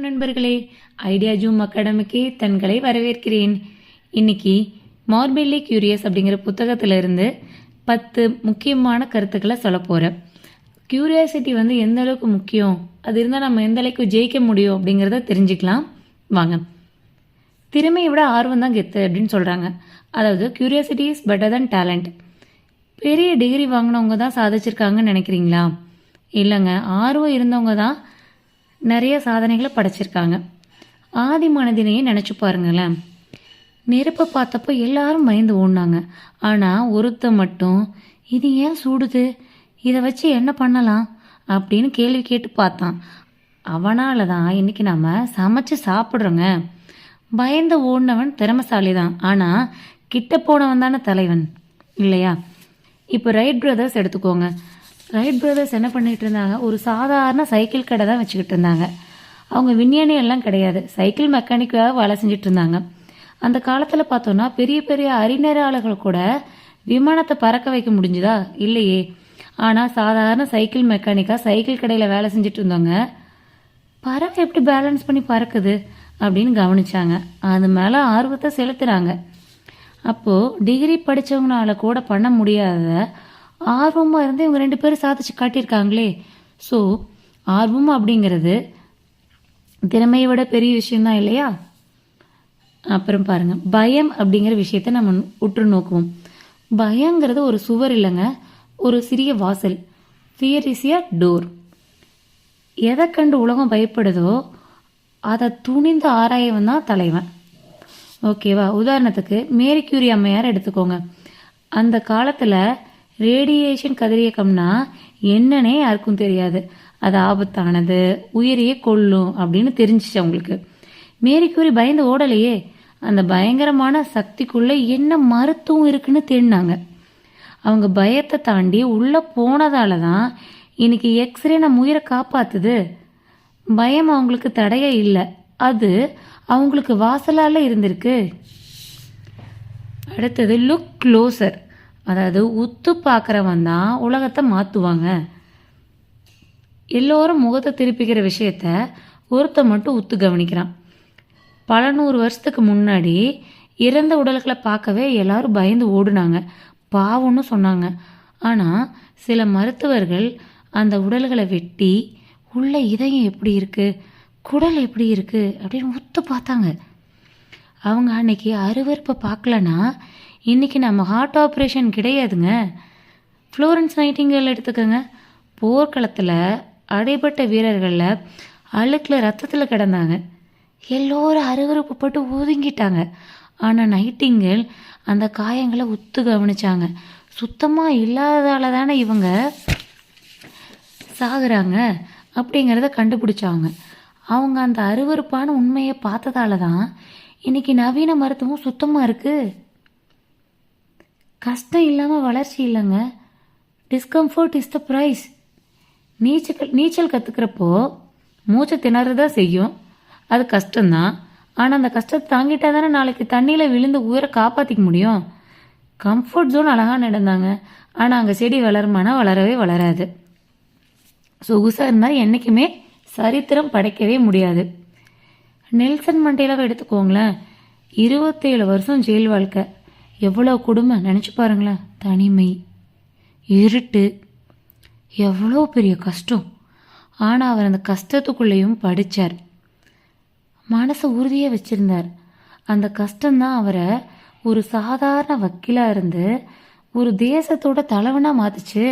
நண்பர்களே, idea zoom அகாடமிக்கு தங்களை வரவேற்கிறேன். இன்னைக்கு மார்பில்லி கியூரியஸ் அப்படிங்கிற புத்தகத்திலிருந்து 10 முக்கியமான கருத்துக்களை சொல்ல போகிறேன். கியூரியாசிட்டி எந்த அளவுக்கு முக்கியம், அது இருந்தால் நம்ம எந்த அளவுக்கு ஜெயிக்க முடியும் அப்படிங்கிறத தெரிஞ்சுக்கலாம் வாங்க. திறமையை விட ஆர்வம் தான் கெத்து அப்படின்னு சொல்கிறாங்க. அதாவது curiosity is better than talent. பெரிய டிகிரி வாங்கினவங்க தான் சாதிச்சிருக்காங்கன்னு நினைக்கிறீங்களா? இல்லைங்க, ஆர்வம் இருந்தவங்க தான் நிறைய சாதனைகளை படைச்சிருக்காங்க. ஆதி மனிதனையே நினச்சி பாருங்களேன். நெருப்பை பார்த்தப்போ எல்லாரும் பயந்து ஓடினாங்க. ஆனால் ஒருத்த மட்டும் இது ஏன் சூடுது, இதை வச்சு என்ன பண்ணலாம் அப்படின்னு கேள்வி கேட்டு பார்த்தான். அவனால தான் இன்னைக்கு நம்ம சமைச்சு சாப்பிட்றோங்க. பயந்து ஓடினவன் திறமைசாலி தான், ஆனால் கிட்ட போனவன் தானே தலைவன் இல்லையா? இப்போ ரைட் பிரதர்ஸ் எடுத்துக்கோங்க. ரைட் பிரதர்ஸ் என்ன பண்ணிட்டு இருந்தாங்க, ஒரு சாதாரண சைக்கிள் கடை தான் வச்சுக்கிட்டு இருந்தாங்க. அவங்க விஞ்ஞானி எல்லாம் கிடையாது, சைக்கிள் மெக்கானிக்காக வேலை செஞ்சுட்டு இருந்தாங்க. அந்த காலத்தில் பார்த்தோன்னா பெரிய பெரிய அறிஞராளர்கள் கூட விமானத்தை பறக்க வைக்க முடிஞ்சுதா? இல்லையே. ஆனால் சாதாரண சைக்கிள் மெக்கானிக்காக சைக்கிள் கடையில் வேலை செஞ்சுட்டு இருந்தவங்க பறக்க எப்படி பேலன்ஸ் பண்ணி பறக்குது அப்படின்னு கவனிச்சாங்க. அது மேலே ஆர்வத்தை செலுத்துகிறாங்க. அப்போது டிகிரி படித்தவங்களால கூட பண்ண முடியாத ஆர்வமாக இருந்து இவங்க 2 பேரும் சாதிச்சு காட்டியிருக்காங்களே. ஸோ ஆர்வம் அப்படிங்கிறது திறமையை விட பெரிய விஷயம்தான் இல்லையா? அப்புறம் பாருங்கள், பயம் அப்படிங்கிற விஷயத்த நம்ம உற்று நோக்குவோம். பயங்கிறது ஒரு சுவர் இல்லைங்க, ஒரு சிறிய வாசல். Fear is a door. எதை கண்டு உலகம் பயப்படுதோ அதை துணிந்து ஆராயவன் தான் தலைவன். ஓகேவா? உதாரணத்துக்கு மேரி கியூரி அம்மையார் எடுத்துக்கோங்க. அந்த காலத்தில் ரேடியேஷன் கதிரியக்கம்னா என்னன்னே யாருக்கும் தெரியாது. அது ஆபத்தானது, உயிரையே கொல்லும் அப்படின்னு தெரிஞ்சிச்சு அவங்களுக்கு. மேரி கியூரி பயந்து ஓடலையே, அந்த பயங்கரமான சக்திக்குள்ள என்ன மருத்துவம் இருக்குன்னு தேடினாங்க. அவங்க பயத்தை தாண்டி உள்ள போனதால தான் இன்னைக்கு எக்ஸ்ரே நம்ம உயிரை காப்பாத்துது. பயம் அவங்களுக்கு தடையே இல்லை, அது அவங்களுக்கு வாசலால இருந்திருக்கு. அடுத்தது லுக் க்ளோசர். அதாவது உத்து பார்க்குறவன் தான் உலகத்தை மாற்றுவாங்க. எல்லோரும் முகத்தை திருப்பிக்கிற விஷயத்த ஒருத்த மட்டும் உத்து கவனிக்கிறான். பல 100 வருஷத்துக்கு முன்னாடி இறந்த உடல்களை பார்க்கவே எல்லாரும் பயந்து ஓடுனாங்க, பாவம்னு சொன்னாங்க. ஆனால் சில மருத்துவர்கள் அந்த உடல்களை வெட்டி உள்ள இதயம் எப்படி இருக்குது, குடல் எப்படி இருக்குது அப்படின்னு உத்து பார்த்தாங்க. அவங்க அன்னைக்கு அருவருப்பை பார்க்கலன்னா இன்றைக்கி நம்ம ஹார்ட் ஆப்ரேஷன் கிடையாதுங்க. ஃப்ளோரன்ஸ் நைட்டிங்கேல் எடுத்துக்கோங்க. போர்க்களத்தில் அடைபட்ட வீரர்களில் அழுக்கில் ரத்தத்தில் கிடந்தாங்க. எல்லோரும் அருவருப்பு பட்டு ஒதுங்கிட்டாங்க. ஆனால் நைட்டிங்கேல் அந்த காயங்களை உத்து கவனிச்சாங்க. சுத்தமாக இல்லாததால தானே இவங்க சாகுறாங்க அப்படிங்கிறத கண்டுபிடிச்சாங்க. அவங்க அந்த அருவருப்பான உண்மையை பார்த்ததால தான் இன்னைக்கு நவீன மருத்துவம் சுத்தமாக இருக்குது. கஷ்டம் இல்லாமல் வளர்ச்சி இல்லைங்க. Discomfort is the price. நீச்சல் கற்றுக்கிறப்போ மூச்சை திணறதான் செய்யும், அது கஷ்டம்தான். ஆனால் அந்த கஷ்டத்தை தாங்கிட்டா தானே நாளைக்கு தண்ணியில் விழுந்து உயிரை காப்பாற்றிக்க முடியும். கம்ஃபர்ட் ஜோன் அழகாக நடந்தாங்க, ஆனால் அங்கே செடி வளருமானா வளரவே வளராது. சொகுசாக இருந்தால் என்றைக்குமே சரித்திரம் படைக்கவே முடியாது. நெல்சன் மண்டேலாவை எடுத்துக்கோங்களேன். 27 வருஷம் ஜெயில் வாழ்க்கை, எவ்வளோ கொடுமை நினச்சி பாருங்களேன். தனிமை, இருட்டு, எவ்வளோ பெரிய கஷ்டம். ஆனால் அவர் அந்த கஷ்டத்துக்குள்ளேயும் படித்தார், மனசை உறுதியாக வச்சுருந்தார். அந்த கஷ்டம்தான் அவரை ஒரு சாதாரண வக்கீலாக இருந்து ஒரு தேசத்தோட தலைவனாக மாற்றுச்சு.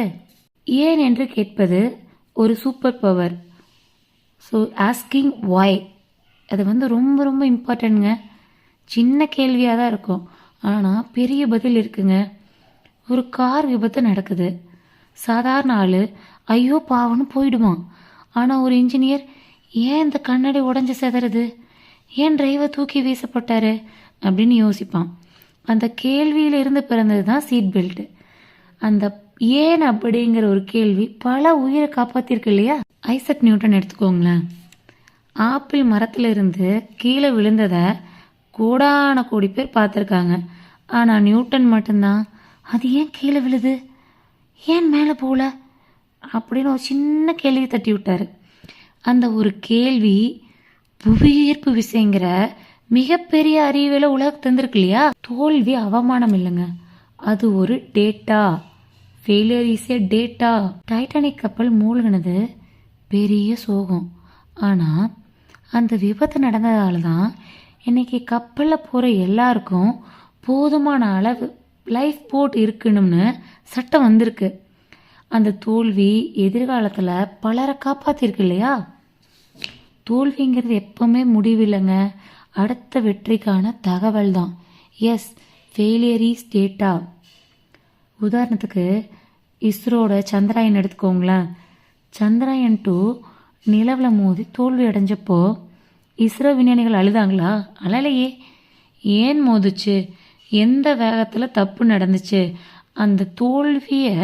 ஏன் என்று கேட்பது ஒரு சூப்பர் பவர். ஸோ ஆஸ்கிங் வாய், அது ரொம்ப ரொம்ப இம்பார்ட்டன்ட்ங்க. சின்ன கேள்வியாக தான் இருக்கும், ஆனால் பெரிய பதில் இருக்குங்க. ஒரு கார் விபத்து நடக்குது. சாதாரண ஆள் ஐயோ பாவன்னு போயிடுவான். ஆனால் ஒரு இன்ஜினியர் ஏன் இந்த கண்ணாடி உடஞ்சி செதறது, ஏன் டிரைவர் தூக்கி வீசப்பட்டாரு அப்படின்னு யோசிப்பான். அந்த கேள்வியிலிருந்து பிறந்தது தான் சீட் பெல்ட்டு. அந்த ஏன் அப்படிங்கிற ஒரு கேள்வி பல உயிரை காப்பாற்றிருக்கு இல்லையா? ஐசக் நியூட்டன் எடுத்துக்கோங்களேன். ஆப்பிள் மரத்தில் இருந்து கீழே விழுந்ததை கோடான கோடி பேர் பார்த்துருக்காங்க. ஆனால் நியூட்டன் மட்டும்தான் அது ஏன் கீழே விழுது, ஏன் மேலே போகல அப்படின்னு ஒரு சின்ன கேள்வி தட்டி விட்டார். அந்த ஒரு கேள்வி புவியீர்ப்பு விசைங்கிற மிகப்பெரிய அறிவியலை உலகத்துக்கு தந்திருக்கு இல்லையா. தோல்வி அவமானம் இல்லைங்க, அது ஒரு data. Failure is A data. Titanic கப்பல் மூழ்கினது பெரிய சோகம். ஆனால் அந்த விபத்து நடந்ததால தான் இன்னைக்கு கப்பலில் போகிற எல்லாருக்கும் போதுமான அளவு லைஃப் போட் இருக்கணும்னு சட்டம் வந்திருக்கு. அந்த தோல்வி எதிர்காலத்தில் பலரை காப்பாற்றிருக்கு இல்லையா. தோல்விங்கிறது எப்பவுமே முடிவில்லைங்க, அடுத்த வெற்றிக்கான தகவல் தான். Yes, failure is data. உதாரணத்துக்கு இஸ்ரோட சந்திராயன் எடுத்துக்கோங்களேன். சந்திராயன் 2 நிலவில் மோதி தோல்வி அடைஞ்சப்போ இஸ்ரோ விஞ்ஞானிகள் அழுதாங்களா? அழலையே. ஏன் மோதுச்சு, எந்த வேகத்தில் தப்பு நடந்துச்சு, அந்த தோல்வியை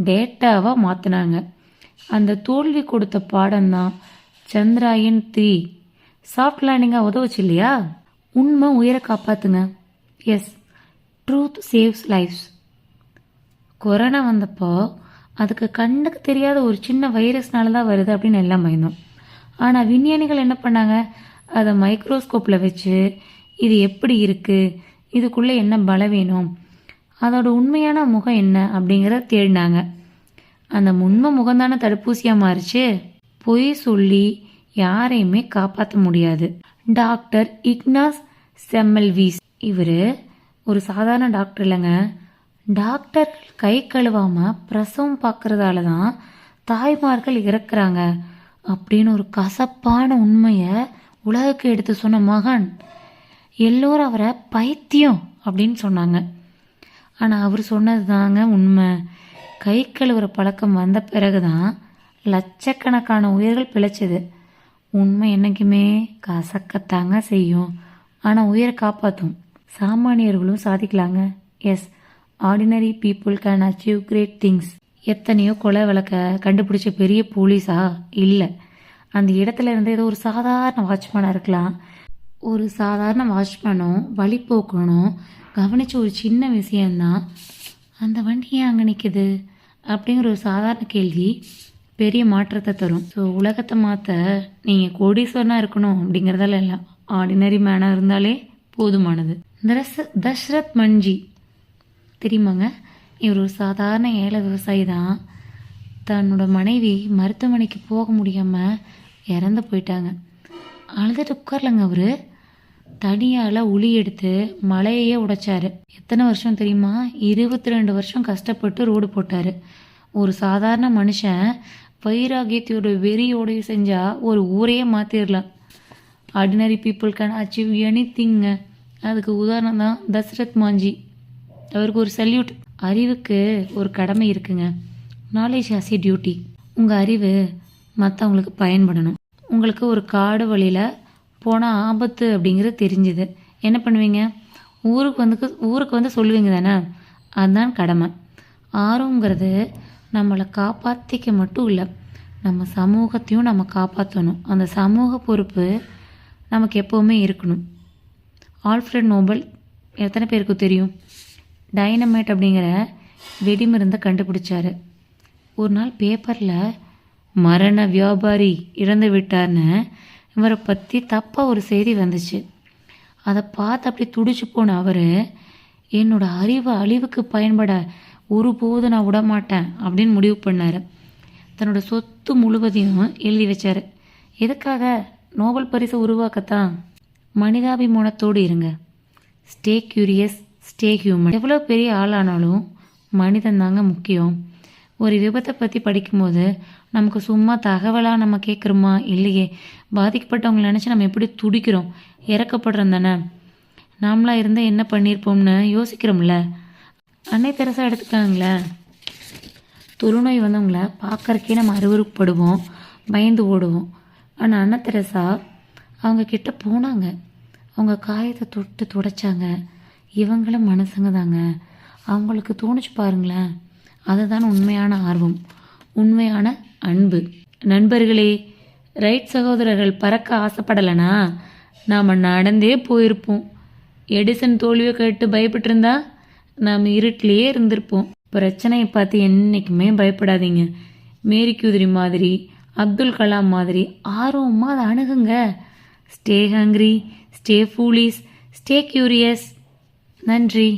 டேட்டாவாக மாற்றினாங்க. அந்த தோல்வி கொடுத்த பாடம்தான் சந்திராயன் 3 சாஃப்ட் லேண்டிங்காக உதவுச்சு இல்லையா. உண்மை உயிரை காப்பாற்றுங்க. Yes, truth saves lives. Corona வந்தப்போ அதுக்கு கண்ணுக்கு தெரியாத ஒரு சின்ன வைரஸ்னால தான் வருது அப்படின்னு எல்லாம் பயந்தோம். ஆனால் விஞ்ஞானிகள் என்ன பண்ணாங்க, அதை மைக்ரோஸ்கோப்பில் வச்சு இது எப்படி இருக்குது, இதுக்குள்ளே என்ன பலவீனம், அதோட உண்மையான முகம் என்ன அப்படிங்கிறத தேடினாங்க. அந்த உண்மை முகம்தானே தடுப்பூசியாக மாறிச்சு. பொய் சொல்லி யாரையுமே காப்பாற்ற முடியாது. டாக்டர் இக்னாஸ் செம்மல்வீஸ் இவர் ஒரு சாதாரண டாக்டர் இல்லைங்க. டாக்டர் கை கழுவாமல் பிரசவம் பார்க்கறதால தான் தாய்மார்கள் இறக்குறாங்க அப்படின்னு ஒரு கசப்பான உண்மையை உலகுக்கு எடுத்து சொன்ன மகான். எல்லோரும் அவரை பைத்தியம் அப்படின்னு சொன்னாங்க. ஆனால் அவர் சொன்னது தாங்க உண்மை. கை கழுவுற பழக்கம் வந்த பிறகு தான் லட்சக்கணக்கான உயிர்கள் பிழைச்சது. உண்மை என்றைக்குமே கசக்கத்தாங்க செய்யும், ஆனால் உயிரை காப்பாற்றும். சாமானியர்களும் சாதிக்கலாங்க. Yes, ordinary people can achieve great things. எத்தனையோ கொலை வழக்க கண்டுபிடிச்ச பெரிய போலீஸா இல்லை, அந்த இடத்துல இருந்து ஏதோ ஒரு சாதாரண வாட்ச்மேனாக இருக்கலாம். ஒரு சாதாரண வாட்ச்மேனும் வழிபோக்கணும் கவனித்த ஒரு சின்ன விஷயந்தான் அந்த வண்டி ஏன் அங்கே நிற்குது அப்படிங்கிற ஒரு சாதாரண கேள்வி பெரிய மாற்றத்தை தரும். ஸோ உலகத்தை மாற்ற நீங்கள் கோடீஸ்வரனாக இருக்கணும் அப்படிங்கிறதால இல்லை, ஆர்டினரி மேனாக இருந்தாலே போதுமானது. தஷ்ரத் மன்ஜி தெரியுமாங்க? இவர் ஒரு சாதாரண ஏழை விவசாயி தான். தன்னோட மனைவி மருத்துவமனைக்கு போக முடியாமல் இறந்து போயிட்டாங்க. அழுதுட்டு உட்கார்லங்க. அவர் தனியால் உளி எடுத்து மலையையே உடைச்சாரு. எத்தனை வருஷம் தெரியுமா? 22 வருஷம் கஷ்டப்பட்டு ரோடு போட்டார். ஒரு சாதாரண மனுஷன் வைராகியத்தோட வெறியோடையும் செஞ்சால் ஒரு ஊரையே மாற்றிடலாம். Ordinary people can achieve any திங்க. அதுக்கு உதாரணம் தான் தசரத் மாஞ்சி. அவருக்கு ஒரு சல்யூட். அறிவுக்கு ஒரு கடமை இருக்குங்க. Knowledge has A duty. உங்கள் அறிவு மற்றவங்களுக்கு பயன்படணும். உங்களுக்கு ஒரு காடு வழியில் போனால் ஆபத்து அப்படிங்கிறது தெரிஞ்சுது, என்ன பண்ணுவீங்க? ஊருக்கு வந்து சொல்லுவீங்க தானே, அதுதான் கடமை. ஆர்வங்கிறது நம்மளை காப்பாற்றிக்க மட்டும் இல்லை, நம்ம சமூகத்தையும் நம்ம காப்பாற்றணும். அந்த சமூக பொறுப்பு நமக்கு எப்போவுமே இருக்கணும். ஆல்ஃப்ரெட் நோபல் எத்தனை பேருக்கு தெரியும்? டைனமைட் அப்படிங்கிற வெடிமருந்தை கண்டுபிடிச்சாரு. ஒரு நாள் பேப்பரில் மரண வியாபாரி இறந்து விட்டார்னு இவரை பற்றி தப்பாக ஒரு செய்தி வந்துச்சு. அதை பார்த்து அப்படி துடிச்சு போன அவர், என்னோட அறிவு அழிவுக்கு பயன்பட ஒருபோது நான் விடமாட்டேன் அப்படின்னு முடிவு பண்ணார். தன்னோட சொத்து முழுவதையும் எழுதி வச்சார். எதுக்காக? நோபல் பரிசை உருவாக்கத்தான். மனிதாபிமானத்தோடு இருங்க. Stay curious, stay human. எவ்வளோ பெரிய ஆளானாலும் மனிதன் தாங்க முக்கியம். ஒரு விபத்தை பற்றி படிக்கும்போது நமக்கு சும்மா தகவலாக நம்ம கேட்குறோமா? இல்லையே. பாதிக்கப்பட்டவங்களை நினச்சி நம்ம எப்படி துடிக்கிறோம், இறக்கப்படுறோம் தானே. நாமளாக இருந்தால் என்ன பண்ணியிருப்போம்னு யோசிக்கிறோம்ல. அன்னை தெரசா எடுத்துக்காங்களேன். தொழுநோய் வந்தவங்கள பார்க்கறக்கே நம்ம அருவருப்படுவோம், பயந்து ஓடுவோம். ஆனால் அன்னை தெரசா அவங்க கிட்ட போனாங்க, அவங்க காயத்தை தொட்டு துடைச்சாங்க. இவங்களும் மனுஷங்க தாங்க. அவங்களுக்கு தோணுச்சு பாருங்களேன். அதுதான் உண்மையான ஆர்வம், உண்மையான அன்பு. நண்பர்களே, ரைட் சகோதரர்கள் பறக்க ஆசைப்படலைனா நாம் நடந்தே போயிருப்போம். எடிசன் தோல்வியை கேட்டு பயப்பட்டிருந்தா நாம் இருட்டிலேயே இருந்திருப்போம். பிரச்சனையை பார்த்து என்றைக்குமே பயப்படாதீங்க. மேரி கியூரி மாதிரி, அப்துல் கலாம் மாதிரி ஆர்வமாக அதை அணுகுங்க. Stay hungry, stay foolish, stay curious. நன்றி.